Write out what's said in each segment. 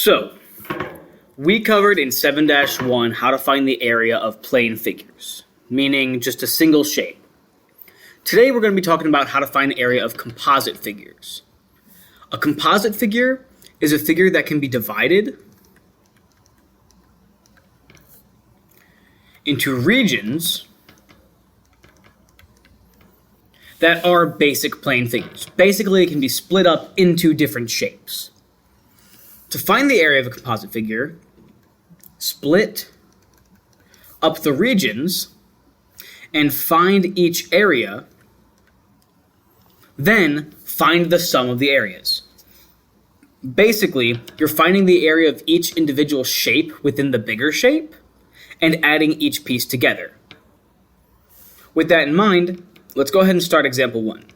So, we covered in 7-1 how to find the area of plane figures, meaning just a single shape. Today we're going to be talking about how to find the area of composite figures. A composite figure is a figure that can be divided into regions that are basic plane figures. Basically, it can be split up into different shapes. To find the area of a composite figure, split up the regions and find each area, then find the sum of the areas. Basically, you're finding the area of each individual shape within the bigger shape and adding each piece together. With that in mind, let's go ahead and start example 1.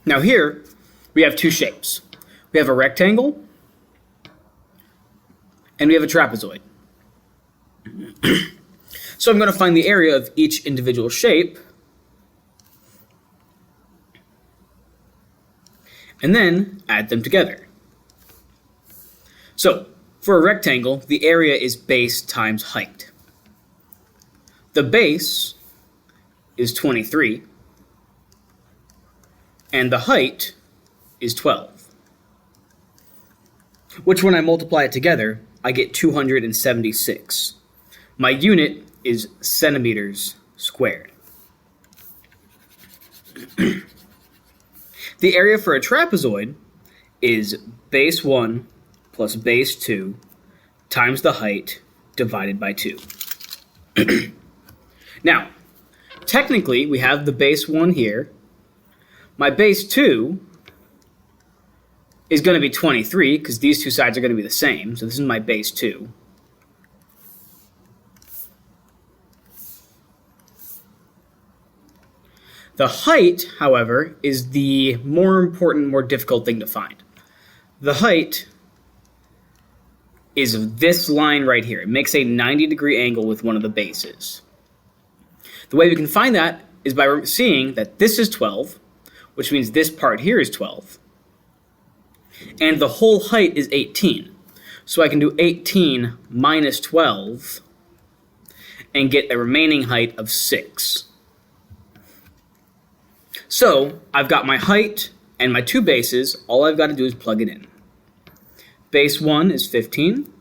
Now here, we have two shapes. We have a rectangle, and we have a trapezoid. So I'm going to find the area of each individual shape, and then add them together. So, for a rectangle, the area is base times height. The base is 23, and the height is 12. Which, when I multiply it together, I get 276. My unit is centimeters squared. The area for a trapezoid is base 1 plus base 2 times the height divided by 2. Now, technically, we have the base 1 here. My base 2 is going to be 23 because these two sides are going to be the same. So this is my base 2. The height, however, is the more important, more difficult thing to find. The height is this line right here. It makes a 90-degree angle with one of the bases. The way we can find that is by seeing that this is 12, which means this part here is 12. And the whole height is 18. So I can do 18 minus 12 and get a remaining height of 6. So I've got my height and my two bases. All I've got to do is plug it in. Base 1 is 15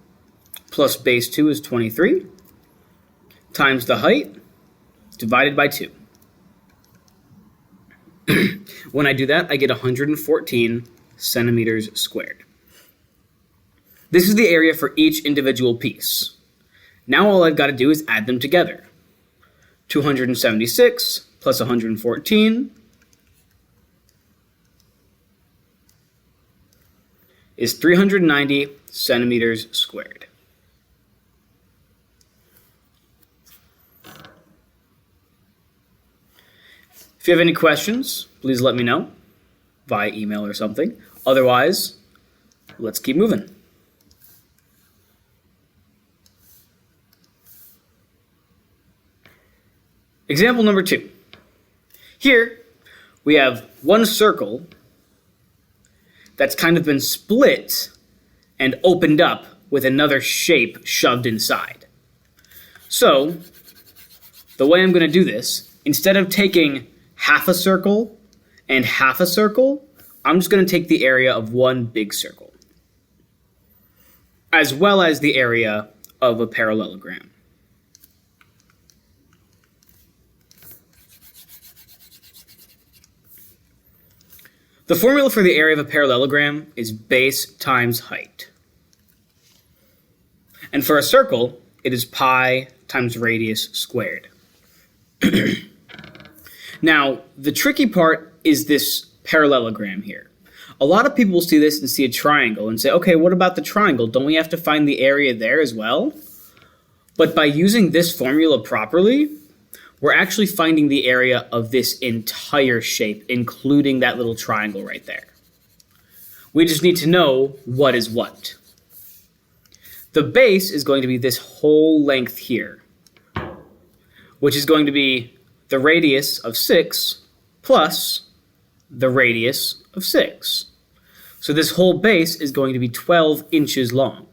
plus base 2 is 23 times the height divided by 2. When I do that, I get 114 centimeters squared. This is the area for each individual piece. Now all I've got to do is add them together. 276 plus 114 is 390 centimeters squared. If you have any questions, please let me know via email or something. Otherwise, let's keep moving. Example number 2. Here, we have one circle that's kind of been split and opened up with another shape shoved inside. So, the way I'm going to do this, instead of taking half a circle and half a circle, I'm just going to take the area of one big circle, as well as the area of a parallelogram. The formula for the area of a parallelogram is base times height. And for a circle, it is pi times radius squared. Now, the tricky part is this parallelogram here. A lot of people will see this and see a triangle and say, okay, what about the triangle? Don't we have to find the area there as well? But by using this formula properly, we're actually finding the area of this entire shape, including that little triangle right there. We just need to know what is what. The base is going to be this whole length here, which is going to be the radius of 6 plus the radius of 6. So this whole base is going to be 12 inches long.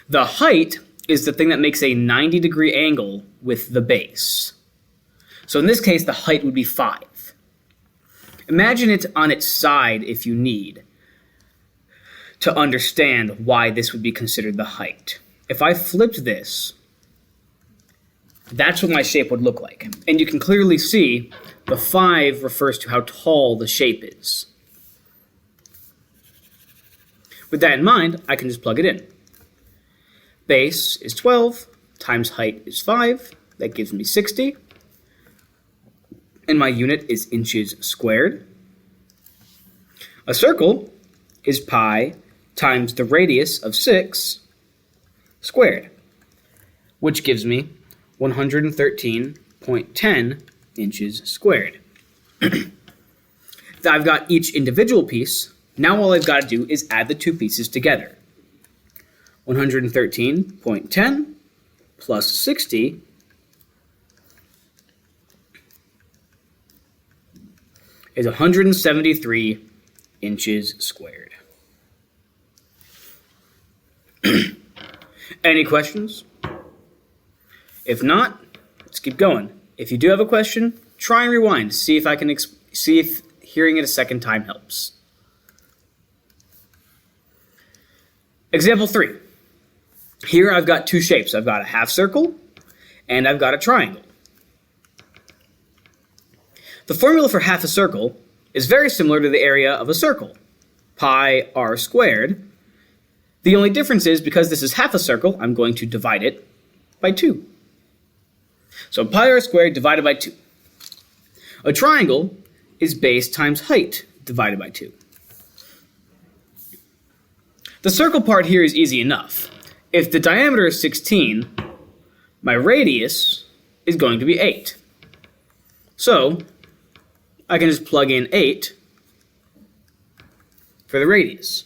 The height is the thing that makes a 90-degree angle with the base. So in this case, the height would be 5. Imagine it on its side if you need to understand why this would be considered the height. If I flipped this, that's what my shape would look like. And you can clearly see the 5 refers to how tall the shape is. With that in mind, I can just plug it in. Base is 12 times height is 5. That gives me 60. And my unit is inches squared. A circle is pi times the radius of 6 squared, which gives me 113.10 inches squared. I've got each individual piece. Now all I've got to do is add the two pieces together. 113.10 plus 60 is 173 inches squared. Any questions? If not, let's keep going. If you do have a question, try and rewind. See if I can see if hearing it a second time helps. Example 3. Here I've got two shapes. I've got a half circle and I've got a triangle. The formula for half a circle is very similar to the area of a circle, pi r squared. The only difference is because this is half a circle, I'm going to divide it by 2. So pi r squared divided by 2. A triangle is base times height divided by 2. The circle part here is easy enough. If the diameter is 16, my radius is going to be 8. So I can just plug in 8 for the radius.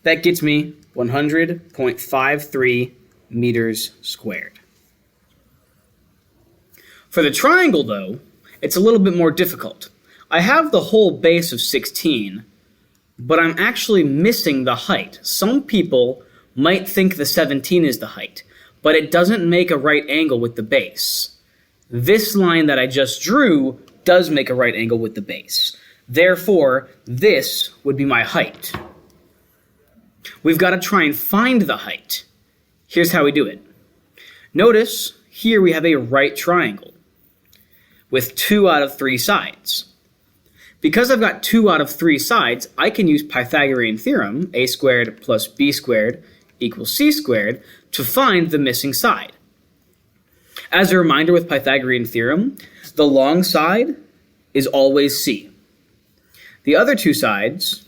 That gets me 100.53 meters squared. For the triangle, though, it's a little bit more difficult. I have the whole base of 16, but I'm actually missing the height. Some people might think the 17 is the height, but it doesn't make a right angle with the base. This line that I just drew does make a right angle with the base. Therefore, this would be my height. We've got to try and find the height. Here's how we do it. Notice here we have a right triangle with 2 out of 3 sides. Because I've got 2 out of 3 sides, I can use Pythagorean theorem, a squared plus b squared equals c squared, to find the missing side. As a reminder with Pythagorean theorem, the long side is always c. The other 2 sides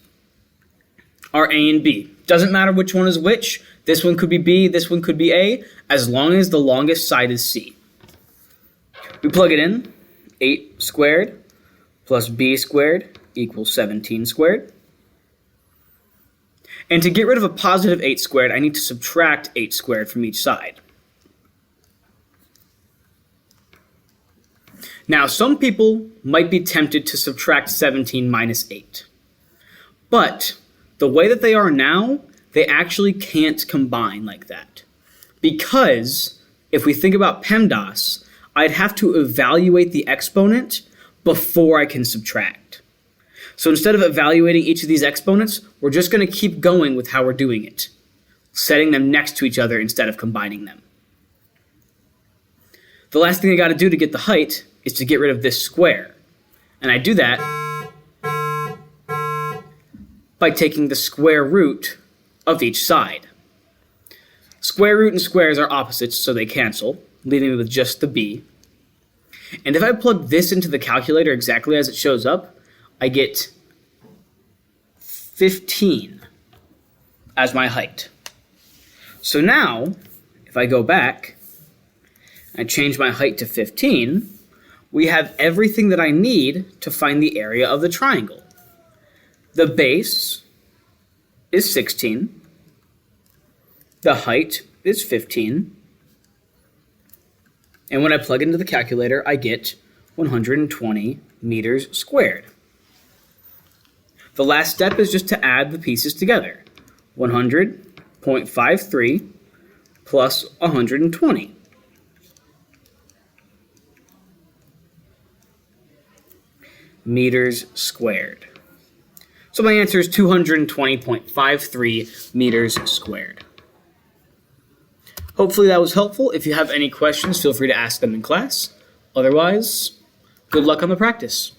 are a and b. Doesn't matter which one is which. This one could be b, this one could be a, as long as the longest side is c. We plug it in. 8 squared plus b squared equals 17 squared. And to get rid of a positive 8 squared, I need to subtract 8 squared from each side. Now, some people might be tempted to subtract 17 minus 8. But the way that they are now, they actually can't combine like that. Because if we think about PEMDAS, I'd have to evaluate the exponent before I can subtract. So instead of evaluating each of these exponents, we're just going to keep going with how we're doing it, setting them next to each other instead of combining them. The last thing I got to do to get the height is to get rid of this square. And I do that by taking the square root of each side. Square root and squares are opposites, so they cancel, leaving me with just the b. And if I plug this into the calculator exactly as it shows up, I get 15 as my height. So now, if I go back and change my height to 15, we have everything that I need to find the area of the triangle. The base is 16. The height is 15. And when I plug into the calculator, I get 120 meters squared. The last step is just to add the pieces together. 100.53 plus 120. Meters squared. So my answer is 220.53 meters squared. Hopefully that was helpful. If you have any questions, feel free to ask them in class. Otherwise, good luck on the practice.